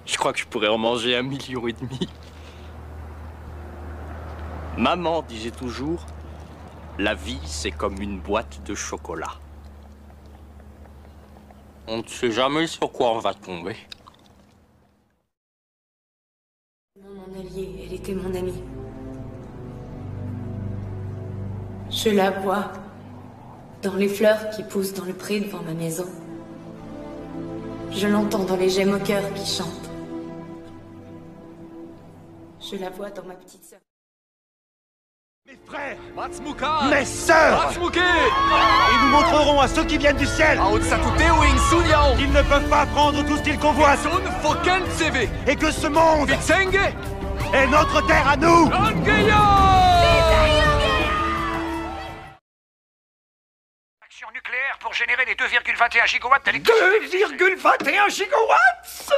Je crois que je pourrais en manger 1,5 million. Maman disait toujours, la vie c'est comme une boîte de chocolat. On ne sait jamais sur quoi on va tomber. Mon allié, elle était mon amie. Je la vois dans les fleurs qui poussent dans le pré devant ma maison. Je l'entends dans les gemmes au cœur qui chantent. Je la vois dans ma petite sœur. Mes frères, Matsmuka, mes sœurs, Matsmuke, et nous montrerons à ceux qui viennent du ciel qu'ils ne peuvent pas prendre tout ce qu'ils convoitent et que ce monde est notre terre à nous. Action nucléaire pour générer les 2,21 gigawatts d'électricité. 2,21 gigawatts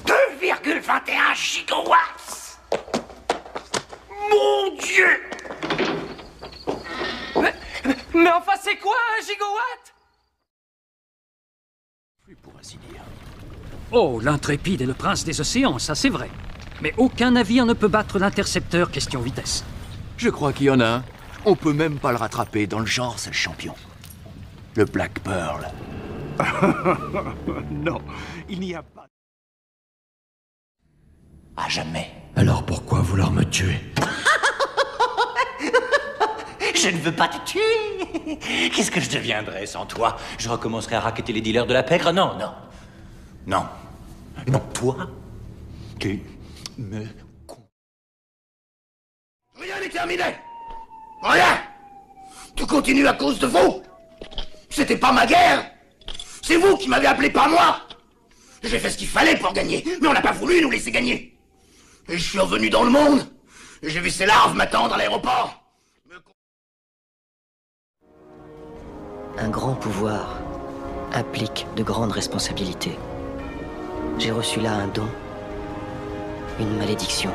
2,21 gigawatts. Mon Dieu! Mais enfin c'est quoi 1 gigawatt? Plus pour ainsi dire. Oh, l'intrépide est le prince des océans, ça c'est vrai. Mais aucun navire ne peut battre l'intercepteur question vitesse. Je crois qu'il y en a un. On peut même pas le rattraper. Dans le genre, c'est le champion. Le Black Pearl. Non, il n'y a pas... À jamais. Alors pourquoi vouloir me tuer? Je ne veux pas te tuer. Qu'est-ce que je deviendrais sans toi? Je recommencerais à racketter les dealers de la pègre? Non, non. Non. Non, toi, tu me... Rien n'est terminé! Rien! Tout continue à cause de vous! C'était pas ma guerre! C'est vous qui m'avez appelé, pas moi! J'ai fait ce qu'il fallait pour gagner, mais on n'a pas voulu nous laisser gagner! Et je suis revenu dans le monde! Et j'ai vu ces larves m'attendre à l'aéroport! Un grand pouvoir implique de grandes responsabilités. J'ai reçu là un don, une malédiction.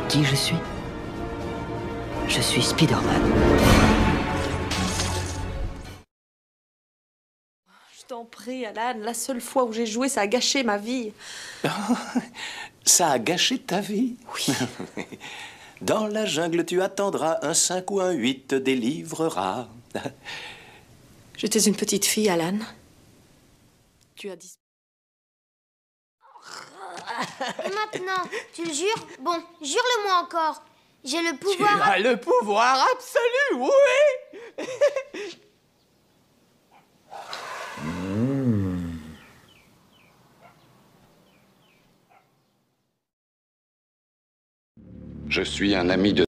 Qui je suis? Je suis Spider-Man. Je t'en prie, Alan, la seule fois où j'ai joué, ça a gâché ma vie. Ça a gâché ta vie? Oui. Dans la jungle, tu attendras, un 5 ou un 8 te délivrera. J'étais une petite fille, Alan. Tu as dit... Et maintenant, tu le jures? Bon, jure-le-moi encore. J'ai le pouvoir... Tu as le pouvoir absolu, oui! Je suis un ami de...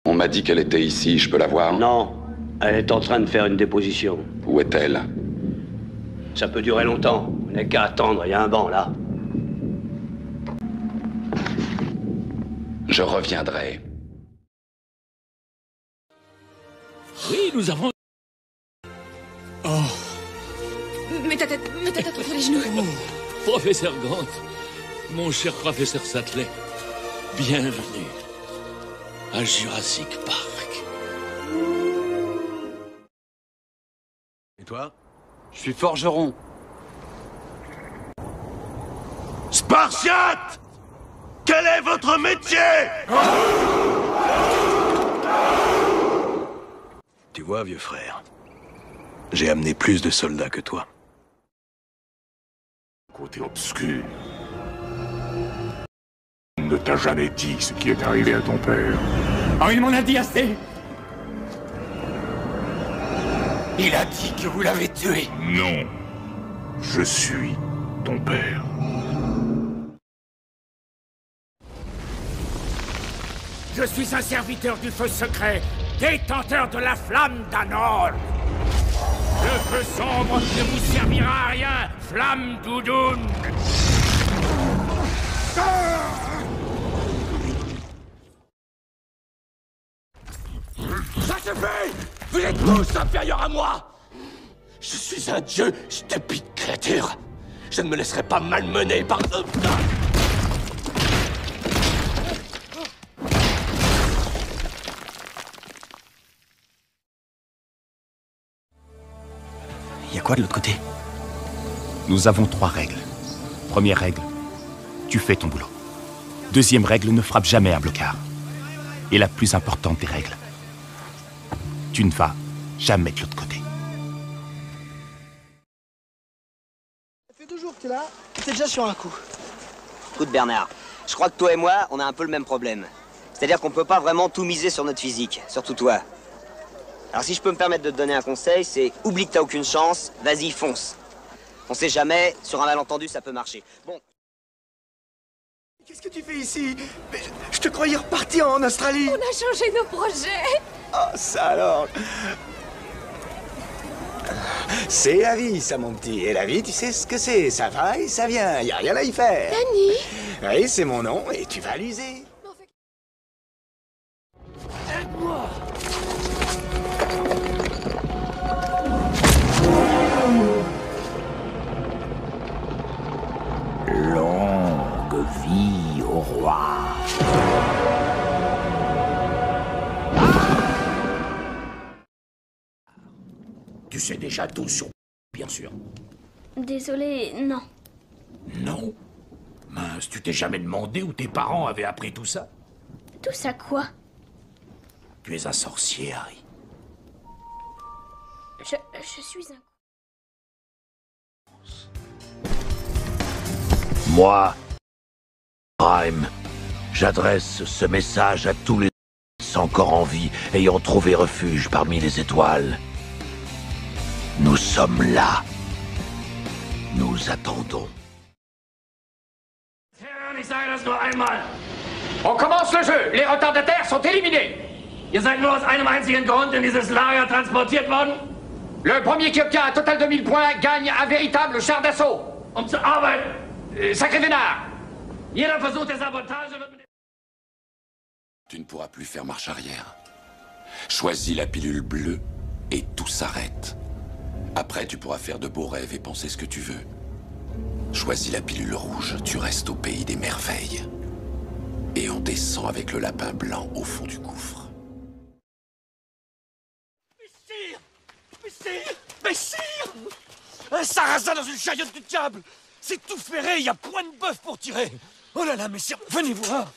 On m'a dit qu'elle était ici, je peux la voir? Non, elle est en train de faire une déposition. Où est-elle? Ça peut durer longtemps. On n'a qu'à attendre, il y a un banc là. Je reviendrai. Oui, nous avons... Oh, Mets ta tête entre les genoux. professeur Grant, mon cher professeur Sattler, bienvenue à Jurassic Park. Et toi? Je suis forgeron. Spartiate! Quel est votre métier? Tu vois, vieux frère, j'ai amené plus de soldats que toi. Côté obscur. On ne t'a jamais dit ce qui est arrivé à ton père. Oh, il m'en a dit assez. Il a dit que vous l'avez tué. Non. Je suis ton père. Je suis un serviteur du feu secret, détenteur de la flamme d'Anor. Le feu sombre ne vous servira à rien, flamme doudoune. Ça suffit! Vous êtes tous inférieurs à moi! Je suis un dieu, stupide créature! Je ne me laisserai pas malmener par... Y a quoi de l'autre côté? Nous avons 3 règles. Première règle, tu fais ton boulot. Deuxième règle, ne frappe jamais un blocard. Et la plus importante des règles, tu ne vas jamais de l'autre côté. Ça fait 2 jours que t'es là, t'es déjà sur un coup. Écoute Bernard, je crois que toi et moi, on a un peu le même problème. C'est-à-dire qu'on peut pas vraiment tout miser sur notre physique, surtout toi. Alors si je peux me permettre de te donner un conseil, c'est oublie que t'as aucune chance, vas-y, fonce. On sait jamais, sur un malentendu, ça peut marcher. Bon. Qu'est-ce que tu fais ici? Mais je te croyais reparti en Australie. On a changé nos projets. Oh, ça alors. C'est la vie, ça, mon petit. Et la vie, tu sais ce que c'est. Ça va et ça vient. Y a rien à y faire. Danny. Oui, c'est mon nom et tu vas l'user. Aide-moi. Longue vie au roi. Tu sais déjà tout sur... bien sûr. Désolé, non. Non? Mince, tu t'es jamais demandé où tes parents avaient appris tout ça? Tout ça quoi? Tu es un sorcier, Harry. Je suis un... Moi, Prime, j'adresse ce message à tous les encore en vie, ayant trouvé refuge parmi les étoiles. Nous sommes là. Nous attendons. On commence le jeu. Les retardataires sont éliminés. Ihr seid nur aus einem einzigen Grund in dieses Lager transportiert worden. Le premier qui obtient un total de 1000 points gagne un véritable char d'assaut. Zur Arbeit. Sacré vénard. Jeder Versuch der Sabotage wird... Tu ne pourras plus faire marche arrière. Choisis la pilule bleue et tout s'arrête. Après, tu pourras faire de beaux rêves et penser ce que tu veux. Choisis la pilule rouge, tu restes au pays des merveilles. Et on descend avec le lapin blanc au fond du gouffre. Mais sire! Un sarrasin dans une chariote du diable! C'est tout ferré, il y a point de bœuf pour tirer! Oh là là, messieurs, venez voir!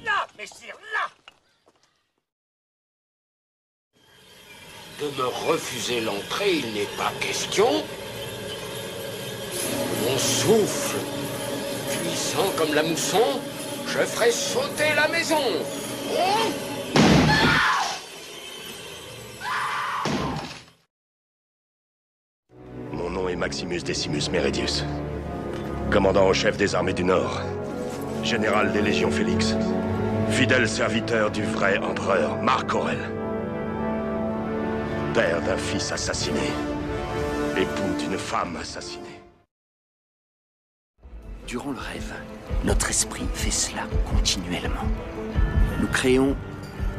Là, messieurs, là! De me refuser l'entrée, il n'est pas question. Mon souffle, puissant comme la mousson, je ferai sauter la maison. Mon nom est Maximus Decimus Meridius, commandant en chef des armées du Nord, général des légions Félix, fidèle serviteur du vrai empereur Marc Aurèle, père d'un fils assassiné, époux d'une femme assassinée. Durant le rêve, notre esprit fait cela continuellement. Nous créons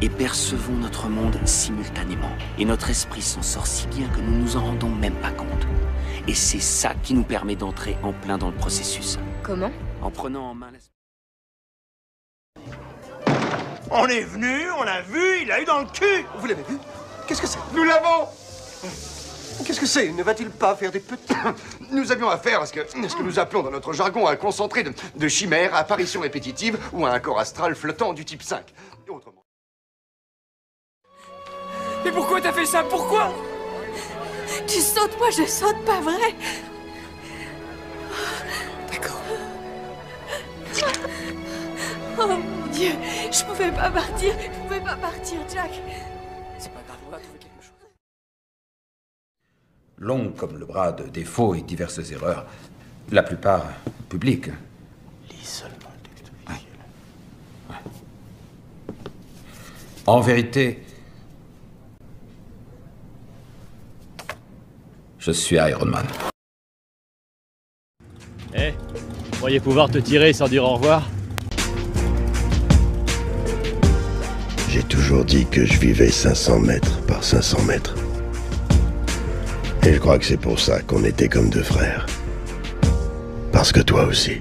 et percevons notre monde simultanément. Et notre esprit s'en sort si bien que nous nous en rendons même pas compte. Et c'est ça qui nous permet d'entrer en plein dans le processus. Comment? En prenant en main la... On est venu, on l'a vu, il a eu dans le cul! Vous l'avez vu? Qu'est-ce que c'est? Nous l'avons! Qu'est-ce que c'est? Ne va-t-il pas faire des petits... Nous avions affaire à ce que nous appelons dans notre jargon un concentré de chimères, apparitions répétitives ou à un corps astral flottant du type 5. Autrement. Mais pourquoi t'as fait ça? Pourquoi? Tu sautes, moi je saute, pas vrai? D'accord. Oh mon Dieu, je pouvais pas partir, Jack. C'est pas grave, on va trouver quelque chose. Long comme le bras de défauts et diverses erreurs, la plupart publiques. Lis seulement le texte officiel. Ouais. En vérité, je suis Iron Man. Eh, vous croyez pouvoir te tirer sans dire au revoir? J'ai toujours dit que je vivais 500 mètres par 500 mètres. Et je crois que c'est pour ça qu'on était comme deux frères. Parce que toi aussi.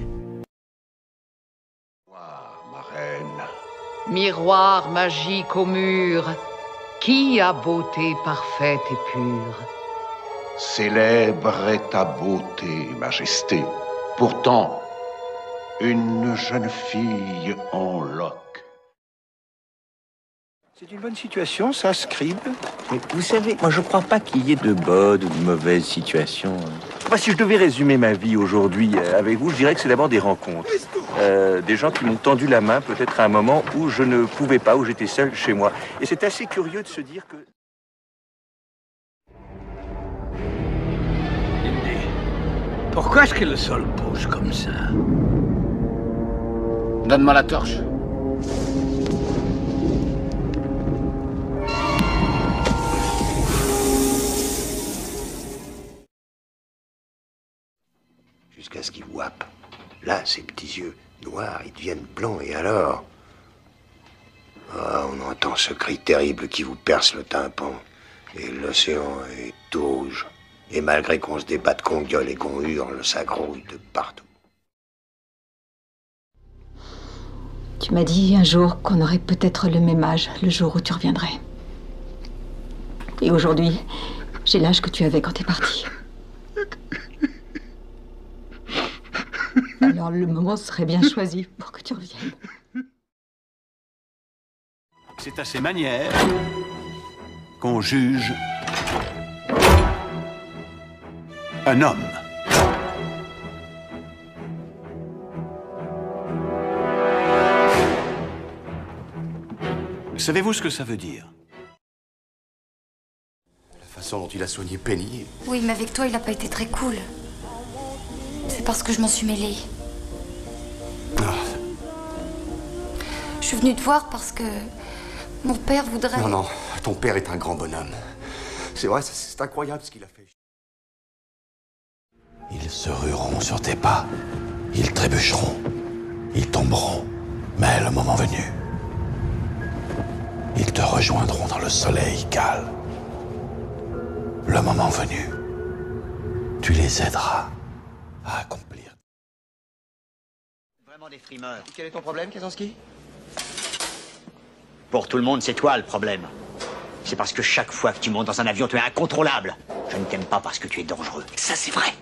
Ma reine. Miroir magique au mur, qui a beauté parfaite et pure? Célèbre est ta beauté, majesté. Pourtant, une jeune fille en loques. C'est une bonne situation, ça, Scribe. Mais vous savez, moi je crois pas qu'il y ait de bonnes ou de mauvaises situations. Moi, si je devais résumer ma vie aujourd'hui avec vous, je dirais que c'est d'abord des rencontres. Des gens qui m'ont tendu la main, peut-être à un moment où je ne pouvais pas, où j'étais seul chez moi. Et c'est assez curieux de se dire que... Indy, pourquoi est-ce que le sol bouge comme ça? Donne-moi la torche. Jusqu'à ce qu'il whappe. Là, ses petits yeux noirs, ils deviennent blancs, et alors? Ah, on entend ce cri terrible qui vous perce le tympan. Et l'océan est tout rouge. Et malgré qu'on se débatte, qu'on gueule et qu'on hurle, ça grouille de partout. Tu m'as dit un jour qu'on aurait peut-être le même âge, le jour où tu reviendrais. Et aujourd'hui, j'ai l'âge que tu avais quand t'es parti. Alors le moment serait bien choisi pour que tu reviennes. C'est à ces manières qu'on juge un homme. Savez-vous ce que ça veut dire? La façon dont il a soigné Penny... Oui, mais avec toi, il n'a pas été très cool. C'est parce que je m'en suis mêlée. Je suis venue te voir parce que mon père voudrait... Non, non, ton père est un grand bonhomme. C'est vrai, c'est incroyable ce qu'il a fait. Ils se rueront sur tes pas, ils trébucheront, ils tomberont, mais le moment venu, ils te rejoindront dans le soleil calme. Le moment venu, tu les aideras à accomplir. Vraiment des frimeurs. Quel est ton problème, Kazansky? Pour tout le monde, c'est toi le problème. C'est parce que chaque fois que tu montes dans un avion, tu es incontrôlable. Je ne t'aime pas parce que tu es dangereux. Ça, c'est vrai.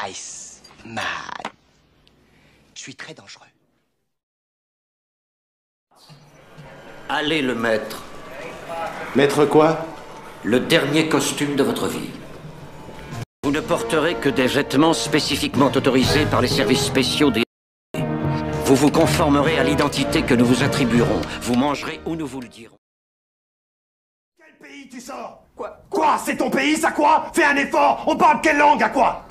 Ice Man. Je suis très dangereux. Allez le mettre. Mettre quoi? Le dernier costume de votre vie. Vous ne porterez que des vêtements spécifiquement autorisés par les services spéciaux des... Vous vous conformerez à l'identité que nous vous attribuerons. Vous mangerez où nous vous le dirons. Quel pays tu sors? Quoi? C'est ton pays, ça quoi? Fais un effort. On parle quelle langue, à quoi?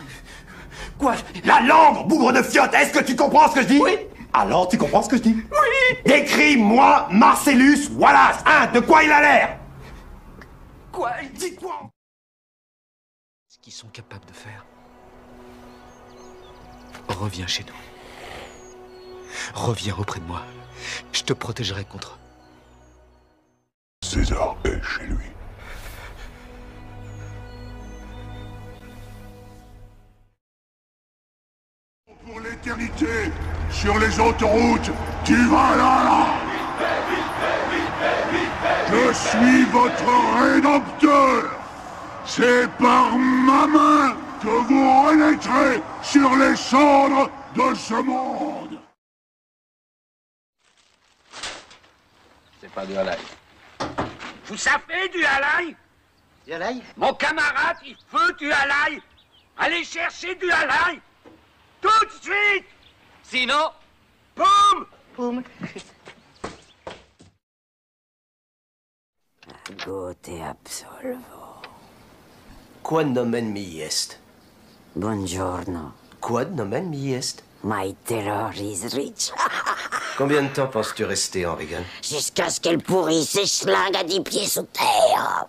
Quoi? La langue, bougre de fiotte. Est-ce que tu comprends ce que je dis? Oui. Alors, tu comprends ce que je dis? Oui. Décris-moi Marcellus Wallace. De quoi il a l'air? Quoi? Il dit quoi? Ce qu'ils sont capables de faire. Reviens chez nous. Reviens auprès de moi. Je te protégerai contre eux. César est chez lui. Pour l'éternité, sur les autoroutes du Valhalla. Je suis votre rédempteur. C'est par ma main que vous renaîtrez sur les cendres de ce monde. C'est pas du halaï. Vous savez du halaï? Du halaï? Mon camarade, il veut du halaï. Allez chercher du halaï. Tout de suite. Sinon, boum! Boum. Gote absolvo. Quod nomen mi est? Buongiorno. Quod nomen mi est? My terror is rich. Combien de temps penses-tu rester, Henrigan? Jusqu'à ce qu'elle pourrisse et schlingue à 10 pieds sous terre.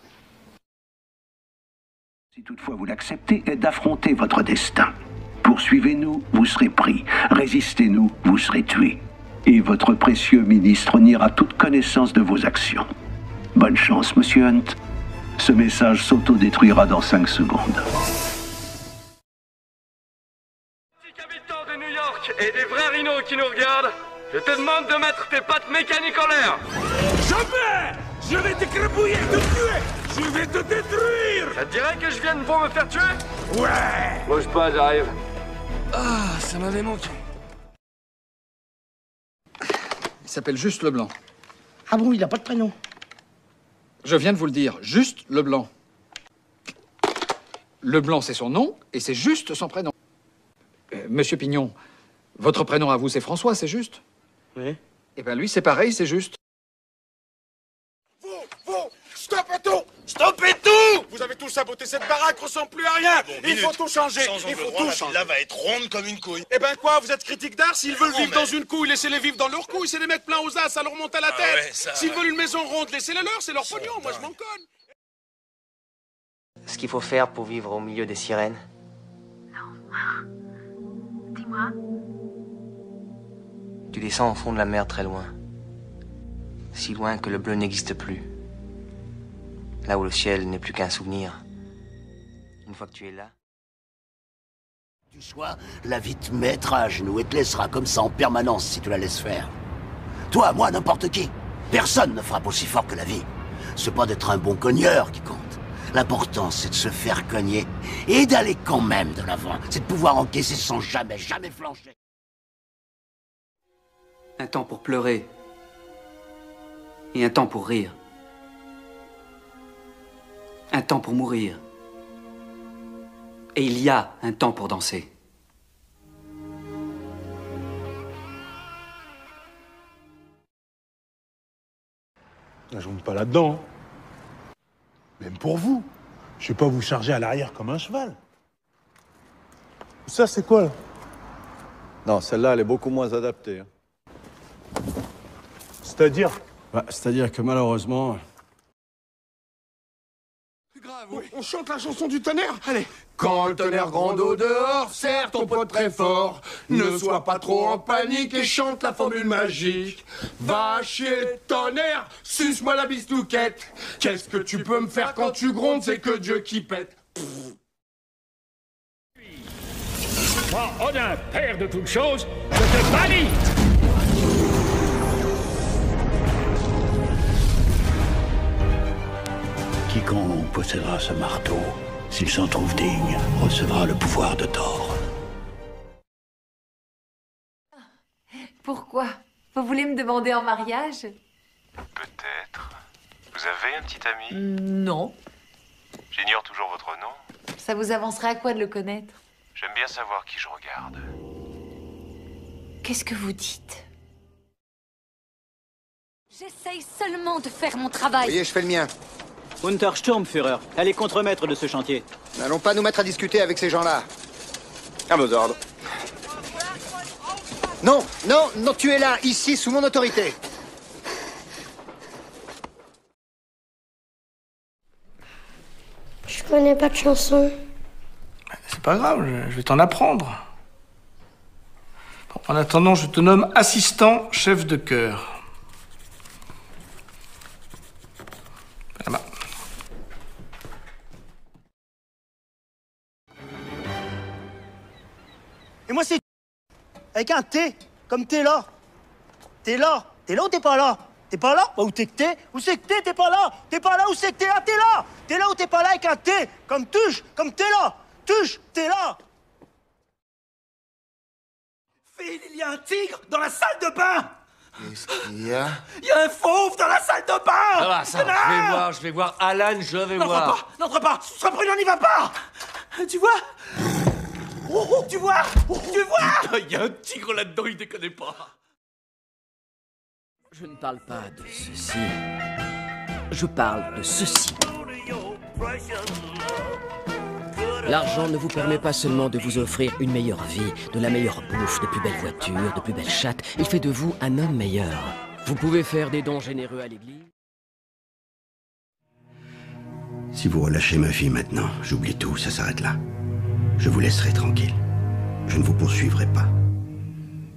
Si toutefois vous l'acceptez, d'affronter votre destin. Poursuivez-nous, vous serez pris. Résistez-nous, vous serez tués. Et votre précieux ministre niera toute connaissance de vos actions. Bonne chance, monsieur Hunt. Ce message s'autodétruira dans 5 secondes. Habitants de New York et des vrais rhinos qui nous regardent, je te demande de mettre tes pattes mécaniques en l'air. Jamais! Je vais t'écrabouiller, te tuer! Je vais te détruire! Ça te dirait que je vienne pour me faire tuer? Ouais! Bouge pas, j'arrive. Ah, ça m'avait manqué. Il s'appelle Juste Leblanc. Ah bon, il a pas de prénom? Je viens de vous le dire, Juste Leblanc. Leblanc, c'est son nom, et c'est juste son prénom. Monsieur Pignon, votre prénom à vous, c'est François, c'est juste? Oui. Eh ben lui, c'est pareil, c'est juste. Vous, stoppez tout! Stoppez tout! Vous avez tout saboté, cette baraque ressemble plus à rien! Il faut tout changer! Il faut tout changer! La villa va être ronde comme une couille. Eh ben quoi, vous êtes critique d'art? S'ils veulent vivre dans une couille, laissez-les vivre dans leur couille, c'est des mecs pleins aux as, ça leur monte à la tête! Ouais, ça... S'ils veulent une maison ronde, laissez-les leur, c'est leur pognon, moi je m'en conne! Ce qu'il faut faire pour vivre au milieu des sirènes? Dis-moi. Tu descends au fond de la mer très loin. Si loin que le bleu n'existe plus. Là où le ciel n'est plus qu'un souvenir. Une fois que tu es là... Tu sois, la vie te mettra à genoux et te laissera comme ça en permanence si tu la laisses faire. Toi, moi, n'importe qui. Personne ne frappe aussi fort que la vie. C'est pas d'être un bon cogneur qui compte. L'important, c'est de se faire cogner et d'aller quand même de l'avant. C'est de pouvoir encaisser sans jamais flancher. Un temps pour pleurer. Et un temps pour rire. Un temps pour mourir. Et il y a un temps pour danser. Je monte pas là-dedans. Même pour vous. Je vais pas vous charger à l'arrière comme un cheval. Ça, c'est quoi, là? Non, celle-là, elle est beaucoup moins adaptée. Hein. C'est-à-dire? C'est-à-dire que malheureusement... Grave, on chante la chanson du tonnerre. Allez. Quand le tonnerre gronde au dehors, serre ton pote très fort. Ne sois pas trop en panique et chante la formule magique. Va chier le tonnerre, suce-moi la bistouquette. Qu'est-ce que tu peux me faire quand tu grondes, c'est que Dieu qui pète. Moi, Odin, père de toutes choses, je te bannis! Quiconque possédera ce marteau, s'il s'en trouve digne, recevra le pouvoir de Thor. Pourquoi? Vous voulez me demander en mariage? Peut-être. Vous avez un petit ami? Non. J'ignore toujours votre nom. Ça vous avancerait à quoi de le connaître? J'aime bien savoir qui je regarde. Qu'est-ce que vous dites? J'essaye seulement de faire mon travail. Voyez, je fais le mien. Untersturmführer, elle est contremaître de ce chantier. N'allons pas nous mettre à discuter avec ces gens-là. À vos ordres. Non, non, non, tu es là, ici, sous mon autorité. Je connais pas de chanson. C'est pas grave, je vais t'en apprendre. Bon, en attendant, je te nomme assistant chef de chœur. Là-bas. Et moi, c'est... Avec un T, comme t'es là. T'es là. T'es là ou t'es pas là? T'es pas là? Bah, où t'es que t'es? Où c'est que t'es? T'es pas là? T'es pas là? Où c'est que t'es? Ah, t'es là! T'es là ou t'es pas là avec un T? Comme tuche, comme t'es là. Tuche, t'es là. Phil, il y a un tigre dans la salle de bain. Qu'est-ce qu'il y a? Il y a un fauve dans la salle de bain. Ah bah ça, je vais voir. Alan, je vais voir. N'entre pas, sois prudent, n'y va pas. Tu vois? Oh, tu vois? Tu vois? Il y a un tigre là-dedans, il déconne pas. Je ne parle pas de ceci. Je parle de ceci. L'argent ne vous permet pas seulement de vous offrir une meilleure vie, de la meilleure bouffe, de plus belles voitures, de plus belles chattes. Il fait de vous un homme meilleur. Vous pouvez faire des dons généreux à l'église. Si vous relâchez ma fille maintenant, j'oublie tout, ça s'arrête là. Je vous laisserai tranquille. Je ne vous poursuivrai pas.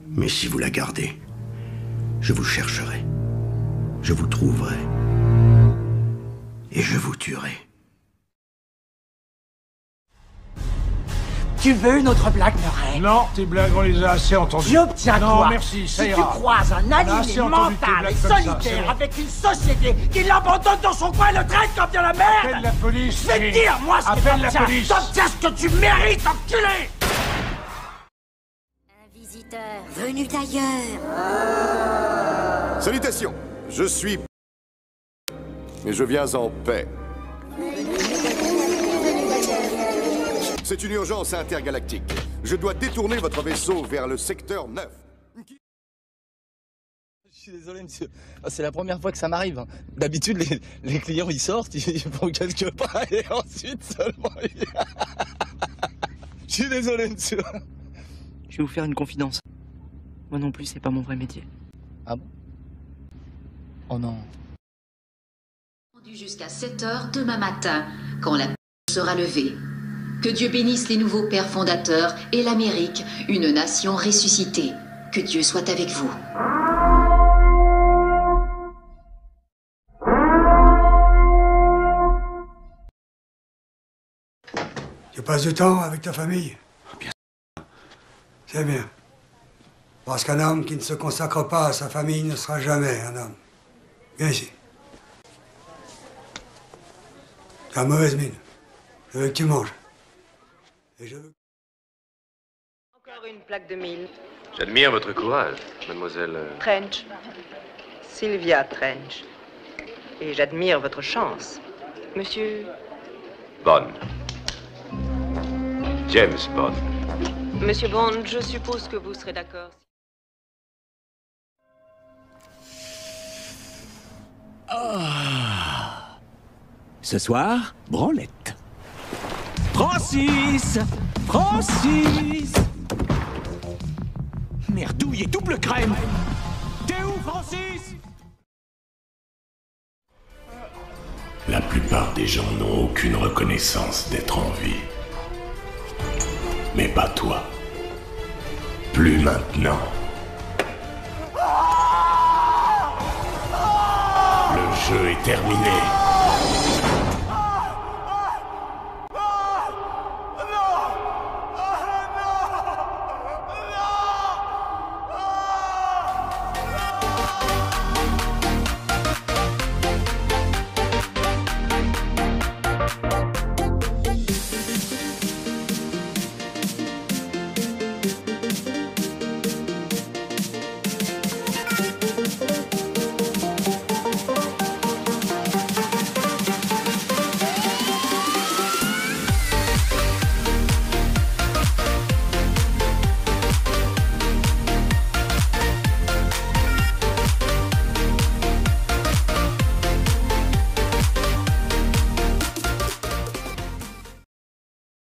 Mais si vous la gardez, je vous chercherai. Je vous trouverai. Et je vous tuerai. Tu veux une autre blague, Murray? Non, tes blagues, on les a assez entendues. J'obtiens Non, quoi? merci, ça si ira. tu croises un On a animé assez entendu tes mental blagues et comme ça, solitaire c'est bon. avec une société qui l'abandonne dans son coin et le traite comme de la merde! Appelle la police. Je vais te dire, moi, ce que Appelle la t'obtiens. police. T'obtiens ce que tu mérites, enculé! Un visiteur venu d'ailleurs. Salutations, je suis... Mais je viens en paix. C'est une urgence intergalactique. Je dois détourner votre vaisseau vers le secteur 9. Je suis désolé, monsieur. C'est la première fois que ça m'arrive. D'habitude, les clients, ils sortent, ils font quelques pas et ensuite seulement... Je suis désolé, monsieur. Je vais vous faire une confidence. Moi non plus, c'est pas mon vrai métier. Ah bon? Oh non. Jusqu'à 7h demain matin, quand la sera levée. Que Dieu bénisse les nouveaux pères fondateurs et l'Amérique, une nation ressuscitée. Que Dieu soit avec vous. Tu passes du temps avec ta famille? Bien sûr. C'est bien. Parce qu'un homme qui ne se consacre pas à sa famille ne sera jamais un homme. Viens ici. Tu as mauvaise mine. Je veux que tu manges. Et je veux... Encore une plaque de 1000. J'admire votre courage, mademoiselle... Trench. Sylvia Trench. Et j'admire votre chance. Monsieur... Bond. James Bond. Monsieur Bond, je suppose que vous serez d'accord. Ce soir, branlette. Francis! Francis! Merdouille et double crème! T'es où, Francis? La plupart des gens n'ont aucune reconnaissance d'être en vie. Mais pas toi. Plus maintenant. Le jeu est terminé.